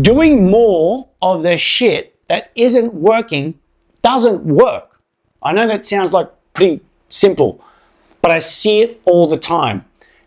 Doing more of the shit that isn't working doesn't work. I know that sounds like pretty simple, but I see it all the time.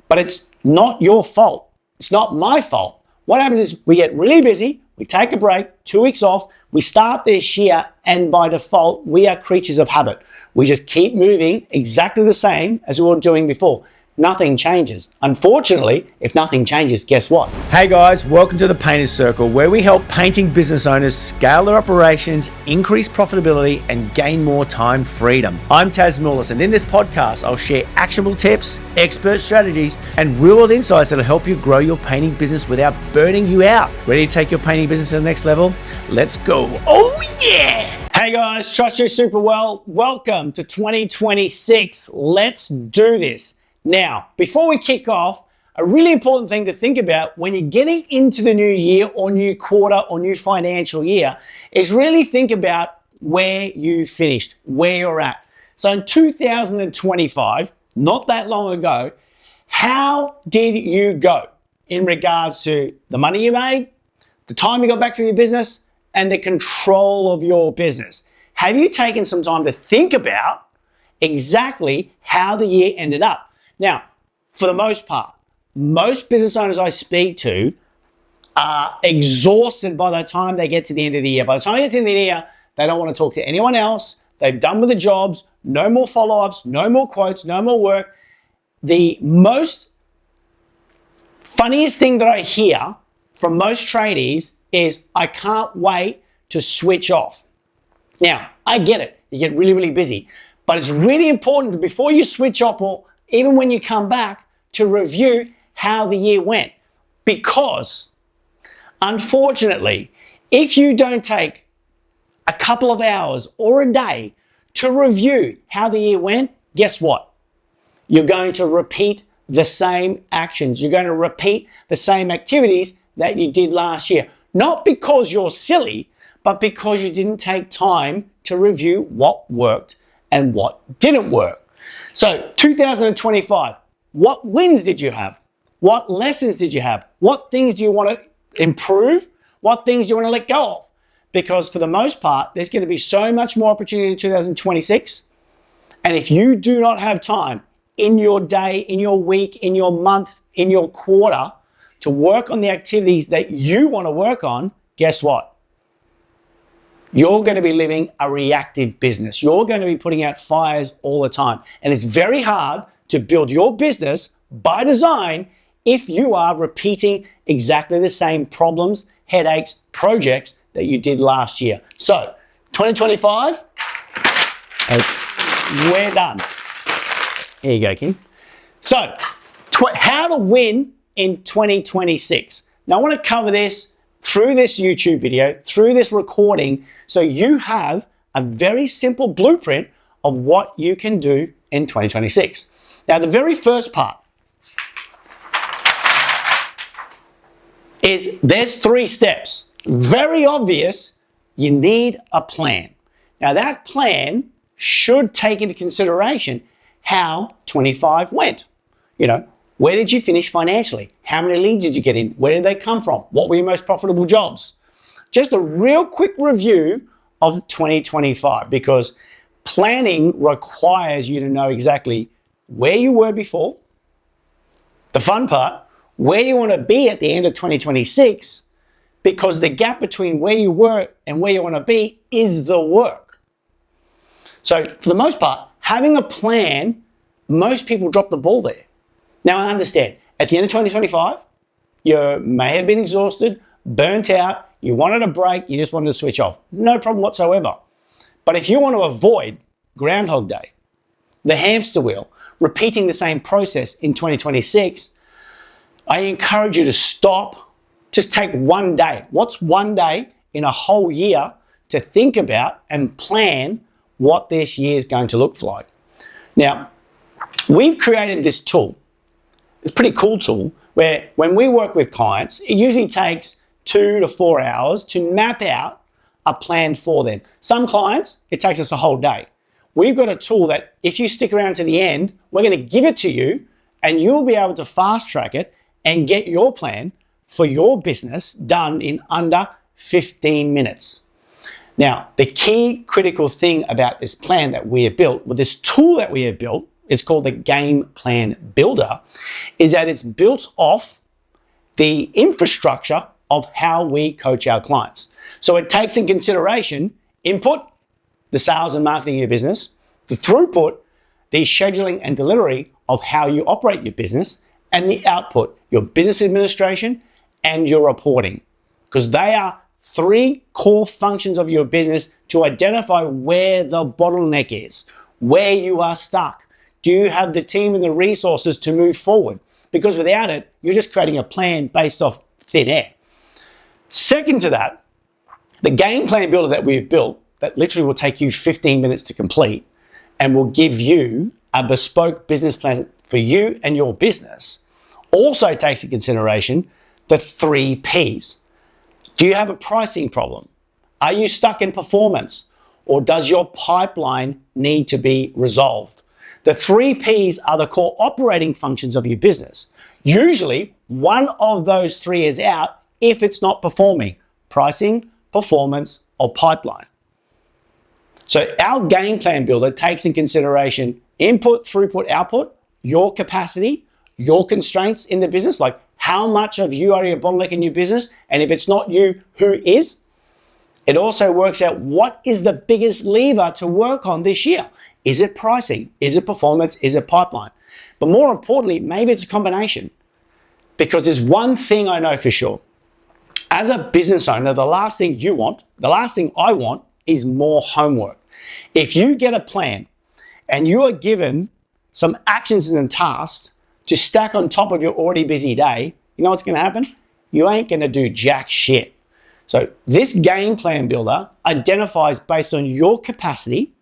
But it's not your fault. It's not my fault. What happens is we get really busy, we take a break, 2 weeks off, we start this year, and by default, we are creatures of habit. We just keep moving exactly the same as we were doing before. Nothing changes. Unfortunately, if nothing changes, guess what? Hey guys, welcome to the Painter's Circle, where we help painting business owners scale their operations, increase profitability, and gain more time freedom. I'm Taz Mullis, and in this podcast, I'll share actionable tips, expert strategies, and real-world insights that'll help you grow your painting business without burning you out. Ready to take your painting business to the next level? Let's go. Oh yeah! Hey guys, trust you super well. Welcome to 2026. Let's do this. Now, before we kick off, a really important thing to think about when you're getting into the new year or new quarter or new financial year is really think about where you finished, where you're at. So in 2025, not that long ago, how did you go in regards to the money you made, the time you got back from your business, and the control of your business? Have you taken some time to think about exactly how the year ended up? Now, for the most part, most business owners I speak to are exhausted by the time they get to the end of the year. By the time they get to the end of the year, they don't want to talk to anyone else. They've done with the jobs, no more follow-ups, no more quotes, no more work. The most funniest thing that I hear from most tradies is, I can't wait to switch off. Now, I get it. You get really, really busy. But it's really important that before you switch off, or even when you come back, to review how the year went. Because, unfortunately, if you don't take a couple of hours or a day to review how the year went, guess what? You're going to repeat the same actions. You're going to repeat the same activities that you did last year. Not because you're silly, but because you didn't take time to review what worked and what didn't work. So 2025, what wins did you have? What lessons did you have? What things do you want to improve? What things do you want to let go of? Because for the most part, there's going to be so much more opportunity in 2026. And if you do not have time in your day, in your week, in your month, in your quarter to work on the activities that you want to work on, guess what? You're going to be living a reactive business. You're going to be putting out fires all the time. And it's very hard to build your business by design if you are repeating exactly the same problems, headaches, projects that you did last year. So 2025, we're done. Here you go, Kim. So how to win in 2026. Now I want to cover this through this YouTube video, through this recording, so you have a very simple blueprint of what you can do in 2026. Now, the very first part is there's 3 steps. Very obvious, you need a plan. Now, that plan should take into consideration how 25 went. You know, where did you finish financially? How many leads did you get in? Where did they come from? What were your most profitable jobs? Just a real quick review of 2025, because planning requires you to know exactly where you were before, the fun part, where you want to be at the end of 2026, because the gap between where you were and where you want to be is the work. So for the most part, having a plan, most people drop the ball there. Now, I understand, at the end of 2025, you may have been exhausted, burnt out, you wanted a break, you just wanted to switch off. No problem whatsoever. But if you want to avoid Groundhog Day, the hamster wheel, repeating the same process in 2026, I encourage you to stop. Just take one day. What's one day in a whole year to think about and plan what this year is going to look like? Now, we've created this tool. It's a pretty cool tool where when we work with clients, it usually takes 2 to 4 hours to map out a plan for them. Some clients, it takes us a whole day. We've got a tool that if you stick around to the end, we're going to give it to you and you'll be able to fast track it and get your plan for your business done in under 15 minutes. Now, the key critical thing about this plan that we have built, with this tool that we have built, it's called the Game Plan Builder, is that it's built off the infrastructure of how we coach our clients. So it takes in consideration input, the sales and marketing of your business, the throughput, the scheduling and delivery of how you operate your business, and the output, your business administration and your reporting, because they are 3 core functions of your business to identify where the bottleneck is, where you are stuck. Do you have the team and the resources to move forward? Because without it, you're just creating a plan based off thin air. Second to that, the Game Plan Builder that we've built, that literally will take you 15 minutes to complete and will give you a bespoke business plan for you and your business, also takes into consideration the 3 Ps. Do you have a pricing problem? Are you stuck in performance? Or does your pipeline need to be resolved? The 3 Ps are the core operating functions of your business. Usually, one of those 3 is out if it's not performing: pricing, performance, or pipeline. So our Game Plan Builder takes in consideration input, throughput, output, your capacity, your constraints in the business, like how much of you are your bottleneck in your business, and if it's not you, who is? It also works out what is the biggest lever to work on this year. Is it pricing? Is it performance? Is it pipeline? But more importantly, maybe it's a combination. Because there's one thing I know for sure. As a business owner, the last thing you want, the last thing I want, is more homework. If you get a plan and you are given some actions and tasks to stack on top of your already busy day, you know what's going to happen? You ain't going to do jack shit. So this Game Plan Builder identifies based on your capacity,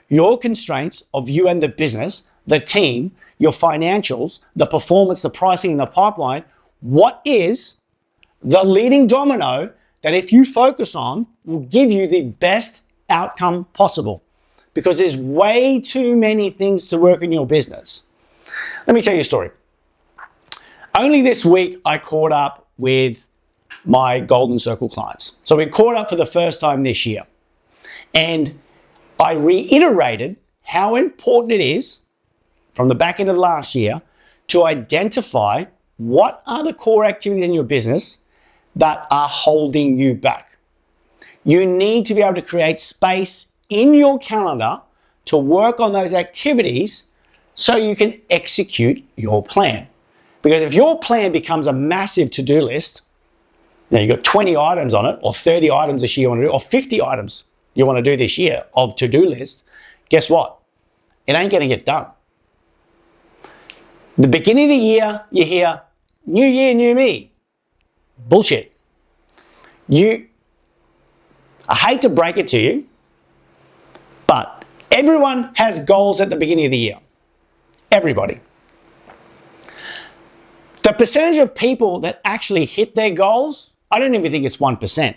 your constraints of you and the business, the team, your financials, the performance, the pricing, and the pipeline, what is the leading domino that if you focus on will give you the best outcome possible. Because there's way too many things to work in your business. Let me tell you a story. Only this week I caught up with my Golden Circle clients. So we caught up for the first time this year. And I reiterated how important it is from the back end of last year to identify what are the core activities in your business that are holding you back. You need to be able to create space in your calendar to work on those activities so you can execute your plan. Because if your plan becomes a massive to-do list, you've got 20 items on it, or 30 items this year you want to do, or 50 items you want to do this year of to-do list, guess what? It ain't going to get done. The beginning of the year, you hear, new year, new me. Bullshit. I hate to break it to you, but everyone has goals at the beginning of the year. Everybody. The percentage of people that actually hit their goals, I don't even think it's 1%.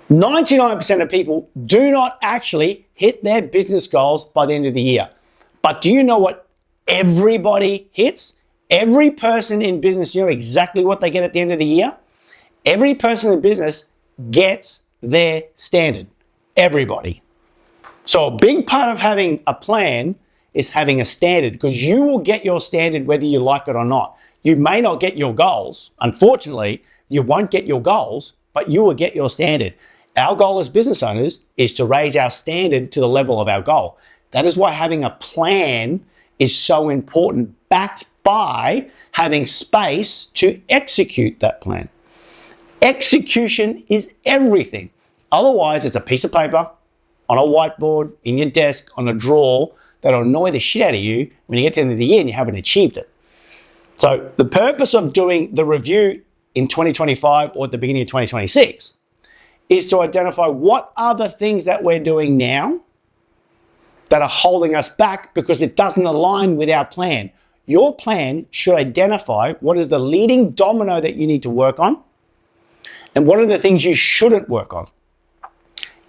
99% of people do not actually hit their business goals by the end of the year. But do you know what everybody hits? Every person in business, you know exactly what they get at the end of the year? Every person in business gets their standard. Everybody. So a big part of having a plan is having a standard, because you will get your standard whether you like it or not. You may not get your goals. Unfortunately, you won't get your goals, but you will get your standard. Our goal as business owners is to raise our standard to the level of our goal. That is why having a plan is so important, backed by having space to execute that plan. Execution is everything. Otherwise, it's a piece of paper on a whiteboard, in your desk, on a drawer, that'll annoy the shit out of you when you get to the end of the year and you haven't achieved it. So the purpose of doing the review in 2025 or at the beginning of 2026 is to identify what are the things that we're doing now that are holding us back because it doesn't align with our plan. Your plan should identify what is the leading domino that you need to work on and what are the things you shouldn't work on.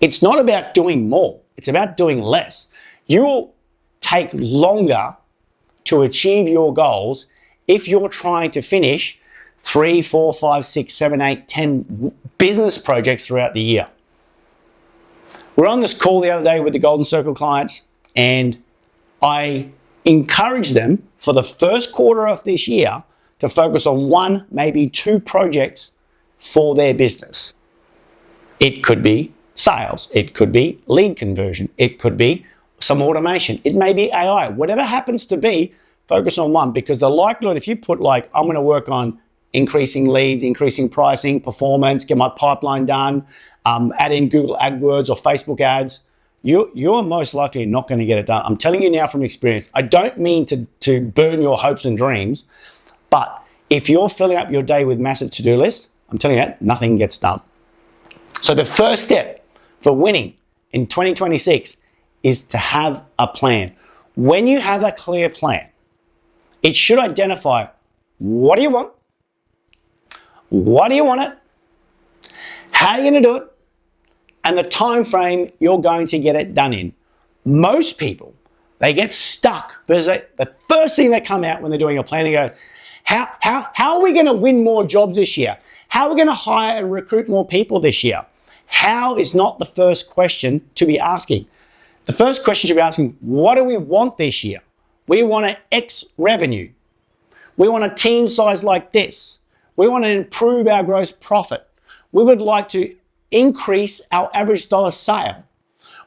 It's not about doing more. It's about doing less. You will take longer to achieve your goals if you're trying to finish 3, 4, 5, 6, 7, 8, 10 business projects throughout the year. We're on this call the other day with the Golden Circle clients, and I encourage them for the first quarter of this year to focus on 1, maybe 2 projects for their business. It could be sales, it could be lead conversion, it could be some automation, it may be AI, whatever happens to be, focus on 1, because the likelihood, if you put like, I'm going to work on increasing leads, increasing pricing, performance, get my pipeline done, add in Google AdWords or Facebook ads, you're most likely not going to get it done. I'm telling you now from experience. I don't mean to burn your hopes and dreams, but if you're filling up your day with massive to-do lists, I'm telling you, nothing gets done. So the first step for winning in 2026 is to have a plan. When you have a clear plan, it should identify what do you want, what do you want it, how are you going to do it, and the time frame you're going to get it done in. Most people, they get stuck because the first thing that come out when they're doing a plan, they go, how are we going to win more jobs this year? How are we going to hire and recruit more people this year? How is not the first question to be asking. The first question should be asking, what do we want this year? We want an X revenue. We want a team size like this. We want to improve our gross profit. We would like to increase our average dollar sale.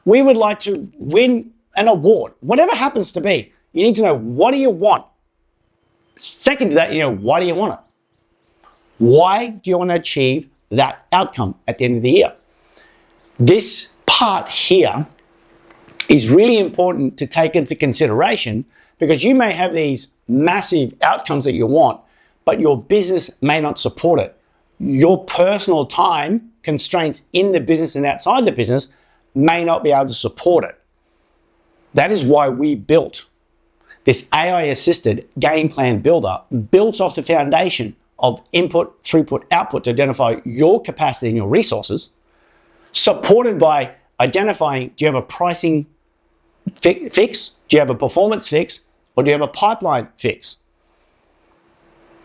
We would like to win an award. Whatever happens to be, you need to know, what do you want? Second to that, why do you want it? Why do you want to achieve that outcome at the end of the year? This part here is really important to take into consideration, because you may have these massive outcomes that you want, but your business may not support it. Your personal time constraints in the business and outside the business may not be able to support it. That is why we built this AI-assisted game plan builder, built off the foundation of input, throughput, output to identify your capacity and your resources, supported by identifying, do you have a pricing fix? Do you have a performance fix? Or do you have a pipeline fix?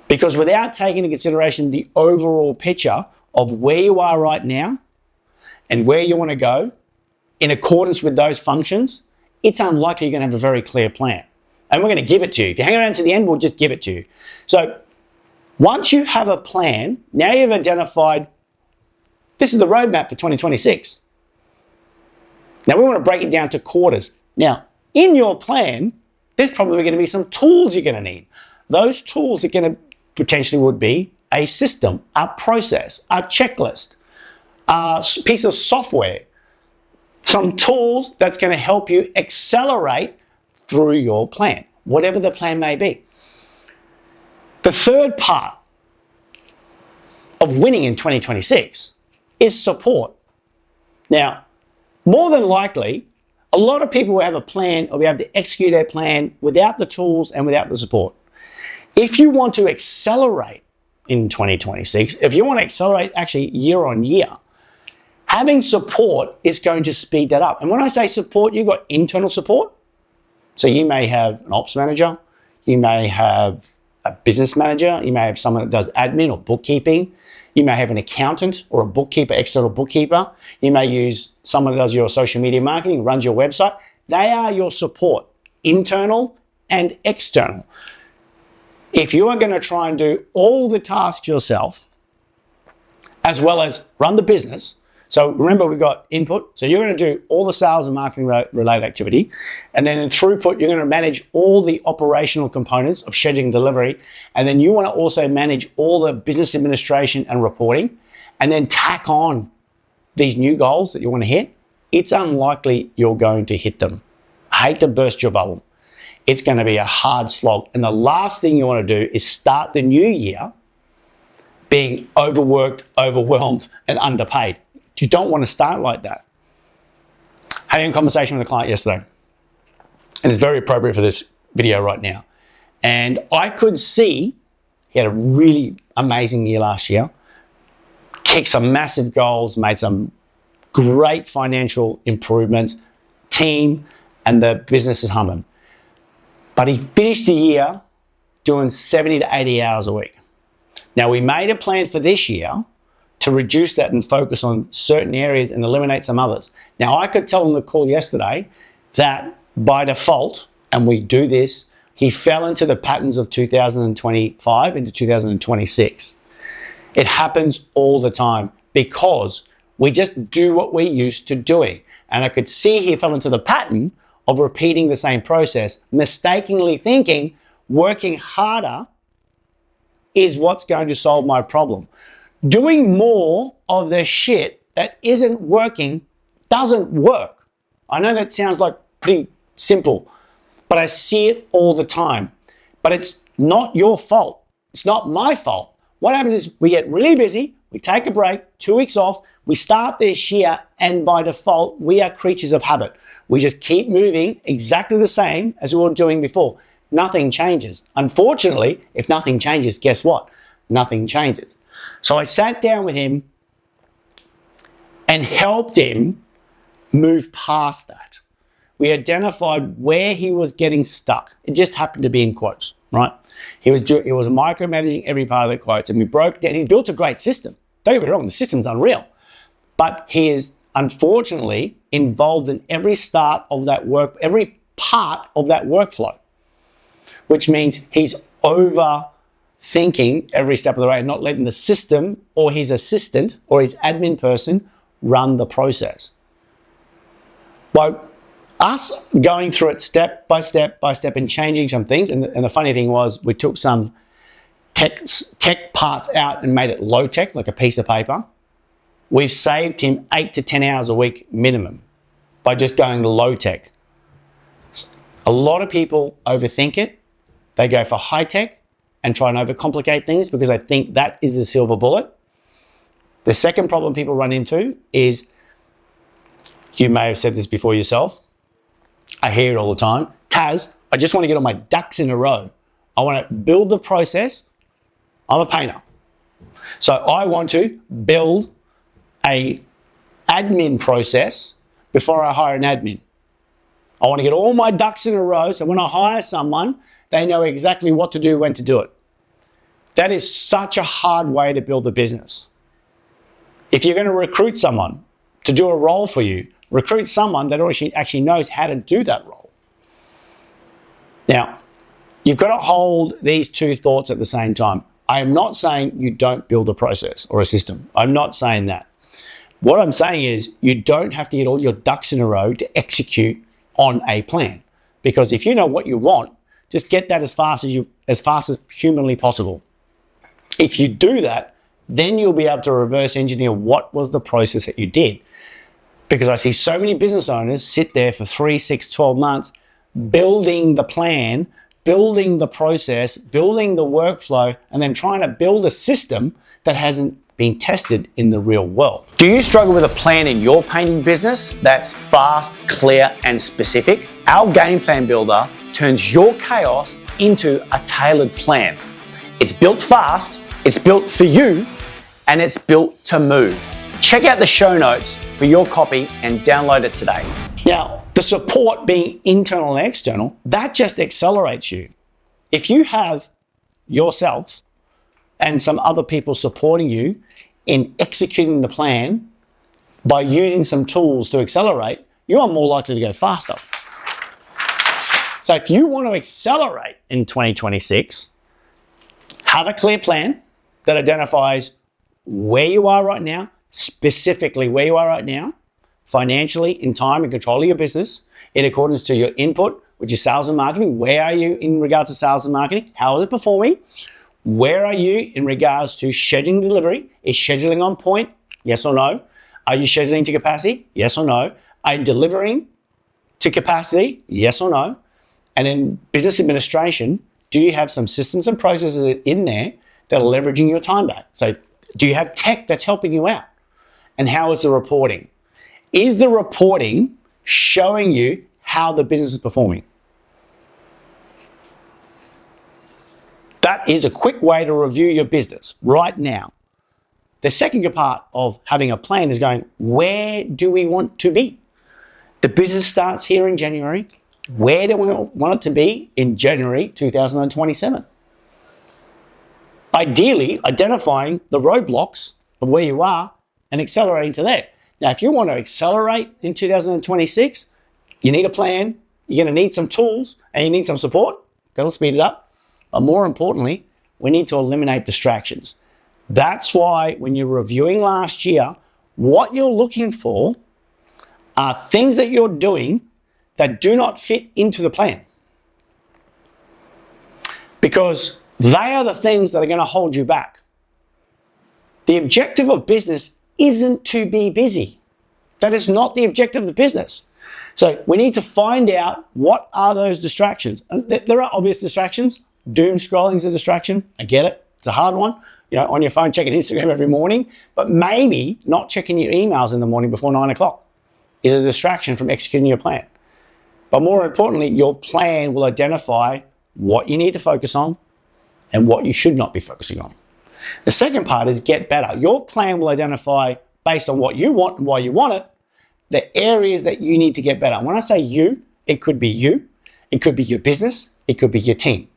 Because without taking into consideration the overall picture of where you are right now and where you want to go in accordance with those functions, it's unlikely you're going to have a very clear plan. And we're going to give it to you. If you hang around to the end, we'll just give it to you. So once you have a plan, now you've identified this is the roadmap for 2026. Now we want to break it down to quarters. Now, in your plan, there's probably going to be some tools you're going to need. Those tools are going to potentially would be a system, a process, a checklist, a piece of software, some tools that's going to help you accelerate through your plan, whatever the plan may be. The third part of winning in 2026 is support. Now, more than likely, a lot of people will have a plan or we have to execute their plan without the tools and without the support. If you want to accelerate in 2026, if you want to accelerate actually year on year, having support is going to speed that up. And when I say support, you've got internal support. So you may have an ops manager, you may have a business manager, you may have someone that does admin or bookkeeping, you may have an accountant or a bookkeeper, external bookkeeper, you may use someone that does your social media marketing, runs your website. They are your support, internal and external. If you are going to try and do all the tasks yourself, as well as run the business, so remember we've got input, so you're going to do all the sales and marketing related activity, and then in throughput, you're going to manage all the operational components of scheduling and delivery, and then you want to also manage all the business administration and reporting, and then tack on these new goals that you want to hit. It's unlikely you're going to hit them. I hate to burst your bubble. It's going to be a hard slog. And the last thing you want to do is start the new year being overworked, overwhelmed, and underpaid. You don't want to start like that. Having a conversation with a client yesterday, and it's very appropriate for this video right now. And I could see he had a really amazing year last year, kicked some massive goals, made some great financial improvements, team, and the business is humming. But he finished the year doing 70 to 80 hours a week. Now, we made a plan for this year to reduce that and focus on certain areas and eliminate some others. Now, I could tell on the call yesterday that by default, and we do this, he fell into the patterns of 2025 into 2026. It happens all the time because we just do what we're used to doing. And I could see he fell into the pattern of repeating the same process, mistakenly thinking working harder is what's going to solve my problem. Doing more of the shit that isn't working doesn't work. I know that sounds like pretty simple, but I see it all the time. But it's not your fault. It's not my fault. What happens is we get really busy, we take a break, 2 weeks off, we start this year, and by default, we are creatures of habit. We just keep moving exactly the same as we were doing before. Nothing changes. Unfortunately, if nothing changes, guess what? Nothing changes. So I sat down with him and helped him move past that. We identified where he was getting stuck. It just happened to be in quotes, right? He was micromanaging every part of the quotes, and we broke down. He built a great system. Don't get me wrong, the system's unreal. But he is unfortunately involved in every part of that workflow, which means he's overthinking every step of the way and not letting the system or his assistant or his admin person run the process. By us going through it step by step and changing some things, and the funny thing was we took some tech parts out and made it low tech, like a piece of paper. We've saved him 8 to 10 hours a week minimum by just going low tech. A lot of people overthink it. They go for high tech and try and overcomplicate things because I think that is the silver bullet. The second problem people run into is, you may have said this before yourself, I hear it all the time, Taz, I just want to get all my ducks in a row. I want to build the process. I'm a painter. So I want to build a admin process before I hire an admin. I want to get all my ducks in a row so when I hire someone, they know exactly what to do, when to do it. That is such a hard way to build a business. If you're going to recruit someone to do a role for you, recruit someone that actually knows how to do that role. Now, you've got to hold these two thoughts at the same time. I am not saying you don't build a process or a system. I'm not saying that. What I'm saying is you don't have to get all your ducks in a row to execute on a plan. Because if you know what you want, just get that as fast as humanly possible. If you do that, then you'll be able to reverse engineer what was the process that you did. Because I see so many business owners sit there for 3, 6, 12 months building the plan, building the process, building the workflow, and then trying to build a system that hasn't been tested in the real world. Do you struggle with a plan in your painting business that's fast, clear, and specific? Our Game Plan Builder turns your chaos into a tailored plan. It's built fast, it's built for you, and it's built to move. Check out the show notes for your copy and download it today. Now, the support being internal and external, that just accelerates you. If you have yourself and some other people supporting you in executing the plan by using some tools to accelerate, you are more likely to go faster. So if you want to accelerate in 2026, have a clear plan that identifies where you are right now, specifically where you are right now, financially, in time, and control of your business, in accordance to your input, which is sales and marketing. Where are you in regards to sales and marketing? How is it performing? Where are you in regards to scheduling delivery? Is scheduling on point? Yes or no? Are you scheduling to capacity? Yes or no? Are you delivering to capacity? Yes or no? And in business administration, do you have some systems and processes in there that are leveraging your time back? So do you have tech that's helping you out? And how is the reporting? Is the reporting showing you how the business is performing? That is a quick way to review your business right now. The second part of having a plan is going, where do we want to be? The business starts here in January. Where do we want it to be in January 2027? ideally identifying the roadblocks of where you are and accelerating to there. Now, if you want to accelerate in 2026, you need a plan, you're going to need some tools, and you need some support. That'll speed it up. But more importantly, we need to eliminate distractions. That's why when you're reviewing last year, what you're looking for are things that you're doing that do not fit into the plan. Because they are the things that are going to hold you back. The objective of business isn't to be busy. That is not the objective of the business. So we need to find out what are those distractions. And there are obvious distractions. Doom scrolling is a distraction. I get it. It's a hard one. You know, on your phone, checking Instagram every morning, but maybe not checking your emails in the morning before 9 o'clock is a distraction from executing your plan. But more importantly, your plan will identify what you need to focus on and what you should not be focusing on. The second part is get better. Your plan will identify, based on what you want and why you want it, the areas that you need to get better. And when I say you, it could be your business, it could be your team.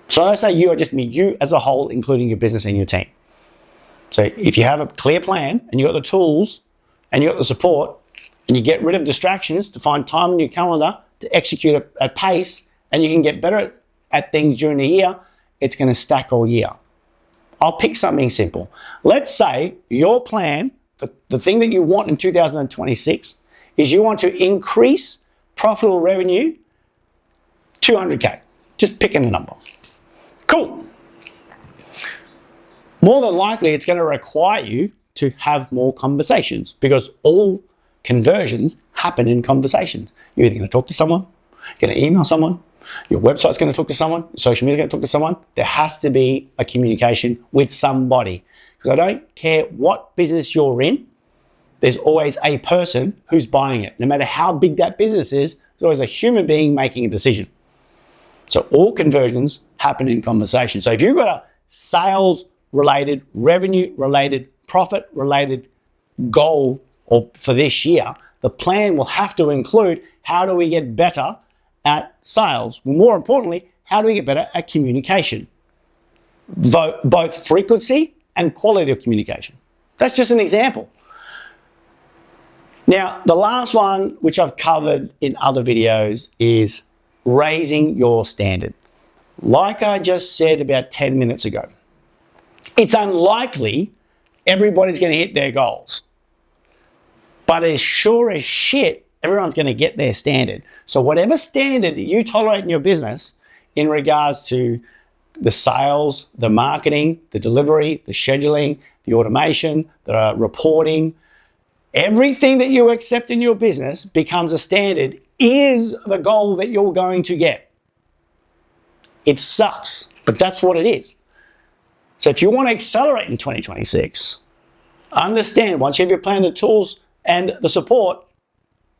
So when I say you, I just mean you as a whole, including your business and your team. So if you have a clear plan and you've got the tools and you've got the support and you get rid of distractions to find time in your calendar to execute at pace, and you can get better at things during the year, it's going to stack all year. I'll pick something simple. Let's say your plan, the thing that you want in 2026, is you want to increase profitable revenue 200K. Just picking a number. Cool. More than likely, it's going to require you to have more conversations because all conversions happen in conversations. You're either going to talk to someone, you're going to email someone, your website's going to talk to someone, social media's going to talk to someone. There has to be a communication with somebody. Because I don't care what business you're in, there's always a person who's buying it. No matter how big that business is, there's always a human being making a decision. So all conversions happen in conversation. So if you've got a sales-related, revenue-related, profit-related goal for this year, the plan will have to include how do we get better at sales? Well, more importantly, how do we get better at communication? Both frequency and quality of communication. That's just an example. Now, the last one, which I've covered in other videos, is raising your standard. Like I just said about 10 minutes ago, it's unlikely everybody's going to hit their goals. But as sure as shit, everyone's going to get their standard. So whatever standard that you tolerate in your business in regards to the sales, the marketing, the delivery, the scheduling, the automation, the reporting, everything that you accept in your business becomes a standard is the goal that you're going to get. It sucks, but that's what it is. So if you want to accelerate in 2026, understand once you have your plan, the tools, and the support,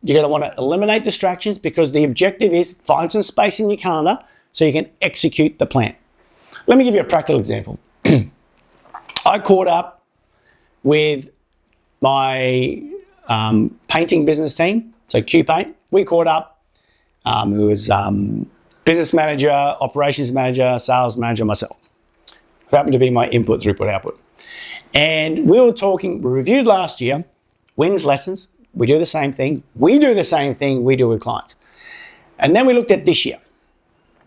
you're going to want to eliminate distractions because the objective is find some space in your calendar so you can execute the plan. Let me give you a practical example. I caught up with my painting business team, so QPaint. We caught up. It was business manager, operations manager, sales manager, myself. It happened to be my input, throughput, output. And we were talking, we reviewed last year, wins, lessons. We do the same thing. We do the same thing we do with clients. And then we looked at this year.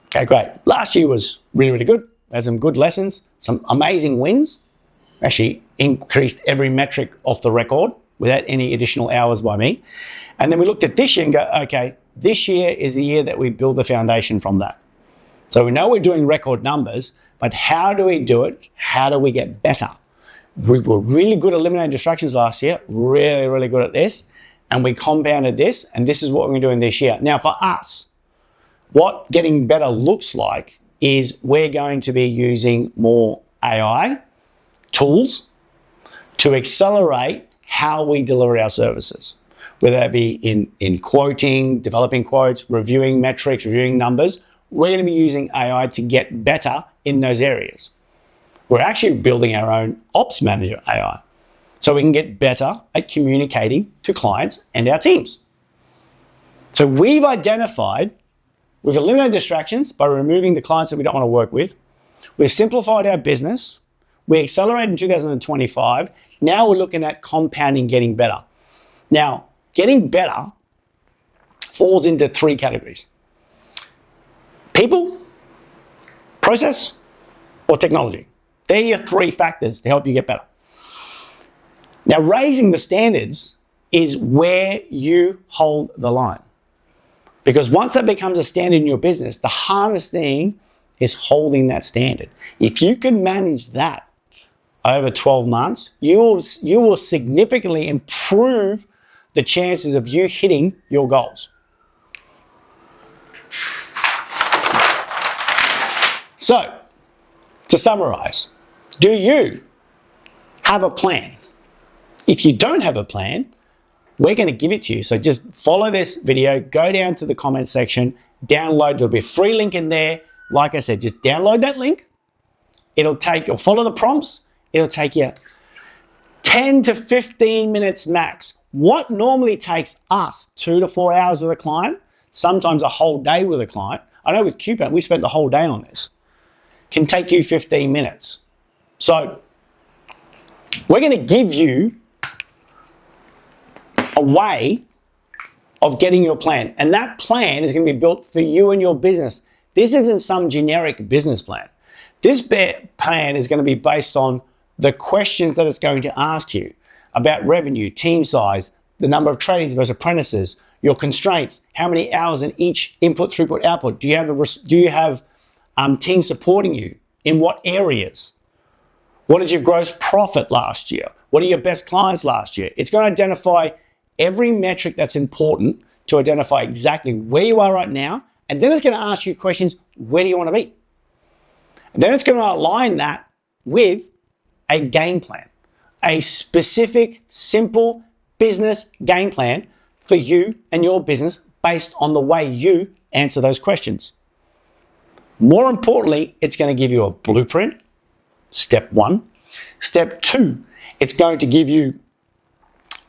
Okay, great. Last year was really, really good. Had some good lessons, some amazing wins. Actually increased every metric off the record without any additional hours by me. And then we looked at this year and go, okay, this year is the year that we build the foundation from that. So we know we're doing record numbers, but how do we do it? How do we get better? We were really good at eliminating distractions last year, really, really good at this. And we compounded this, and this is what we're doing this year. Now for us, what getting better looks like is we're going to be using more AI tools to accelerate how we deliver our services, whether that be in quoting, developing quotes, reviewing metrics, reviewing numbers. We're going to be using AI to get better in those areas. We're actually building our own ops manager AI so we can get better at communicating to clients and our teams. So we've eliminated distractions by removing the clients that we don't want to work with. We've simplified our business. We accelerated in 2025. Now we're looking at compounding, getting better. Now, getting better falls into 3 categories: people, process, or technology. They're your 3 factors to help you get better. Now, raising the standards is where you hold the line. Because once that becomes a standard in your business, the hardest thing is holding that standard. If you can manage that over 12 months, you will significantly improve the chances of you hitting your goals. So, to summarize, do you have a plan? If you don't have a plan, we're going to give it to you. So just follow this video, go down to the comment section, download. There'll be a free link in there. Like I said, just download that link. You'll follow the prompts. It'll take you 10 to 15 minutes max. What normally takes us 2 to 4 hours with a client, sometimes a whole day with a client. I know with Coupon, we spent the whole day on this. Can take you 15 minutes. So we're going to give you a way of getting your plan. And that plan is going to be built for you and your business. This isn't some generic business plan. This plan is going to be based on the questions that it's going to ask you about revenue, team size, the number of trainees versus apprentices, your constraints, how many hours in each input, throughput, output. Do you have team supporting you? In what areas? What is your gross profit last year? What are your best clients last year? It's going to identify every metric that's important to identify exactly where you are right now. And then it's going to ask you questions, where do you want to be? And then it's going to align that with a game plan, a specific, simple business game plan for you and your business based on the way you answer those questions. More importantly, it's going to give you a blueprint, step 1. Step 2, it's going to give you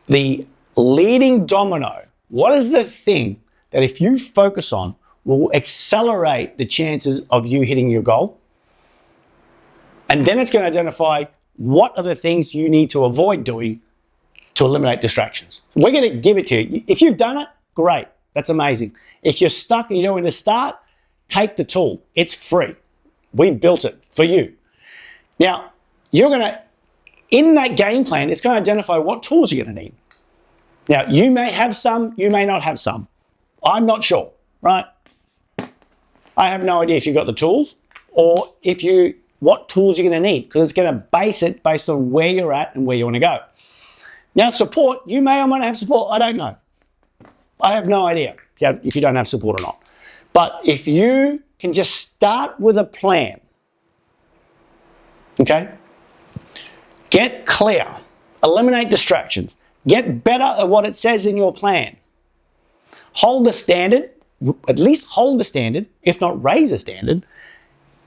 the leading domino. What is the thing that if you focus on will accelerate the chances of you hitting your goal? And then it's going to identify what are the things you need to avoid doing to eliminate distractions. We're going to give it to you. If you've done it, great. That's amazing. If you're stuck and you don't know where to start, take the tool. It's free. We built it for you. Now, in that game plan, it's going to identify what tools you're going to need. Now, you may have some, you may not have some. I'm not sure, right? I have no idea if you've got the tools or what tools you're going to need, because it's going to base it based on where you're at and where you want to go. Now, support, you may or may not have support. I don't know. I have no idea if you don't have support or not. But if you can just start with a plan, okay? Get clear, eliminate distractions, get better at what it says in your plan. Hold the standard, at least hold the standard, if not raise the standard.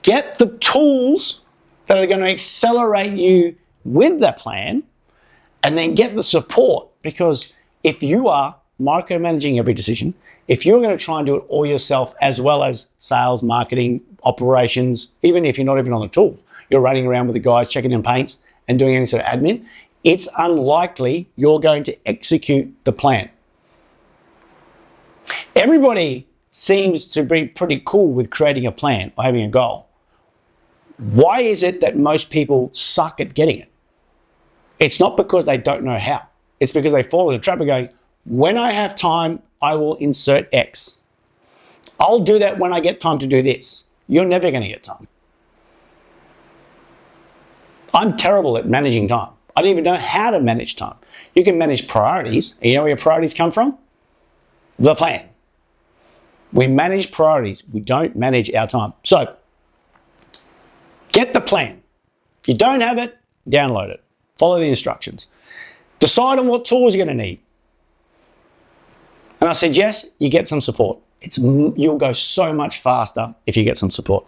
Get the tools that are going to accelerate you with the plan, and then get the support, because if you are micromanaging every decision, if you're going to try and do it all yourself, as well as sales, marketing, operations, even if you're not even on the tool, you're running around with the guys checking in paints and doing any sort of admin, it's unlikely you're going to execute the plan. Everybody seems to be pretty cool with creating a plan or having a goal. Why is it that most people suck at getting it? It's not because they don't know how. It's because they fall into the trap of going, when I have time, I will insert X. I'll do that when I get time to do this. You're never going to get time. I'm terrible at managing time. I don't even know how to manage time. You can manage priorities. You know where your priorities come from? The plan. We manage priorities. We don't manage our time. So, get the plan. If you don't have it, download it. Follow the instructions. Decide on what tools you're going to need. And I suggest you get some support. You'll go so much faster if you get some support.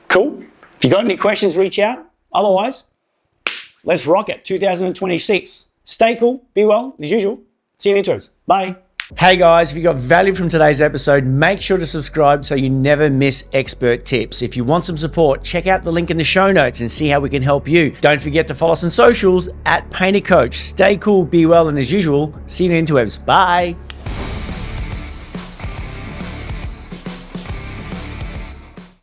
Cool? If you got any questions, reach out. Otherwise, let's rock it. 2026. Stay cool, be well, as usual. See you in intros. Bye. Hey guys, if you got value from today's episode, make sure to subscribe so you never miss expert tips. If you want some support, check out the link in the show notes and see how we can help you. Don't forget to follow us on socials @PainterCoach. Stay cool, be well, and as usual, see you in the interwebs. Bye.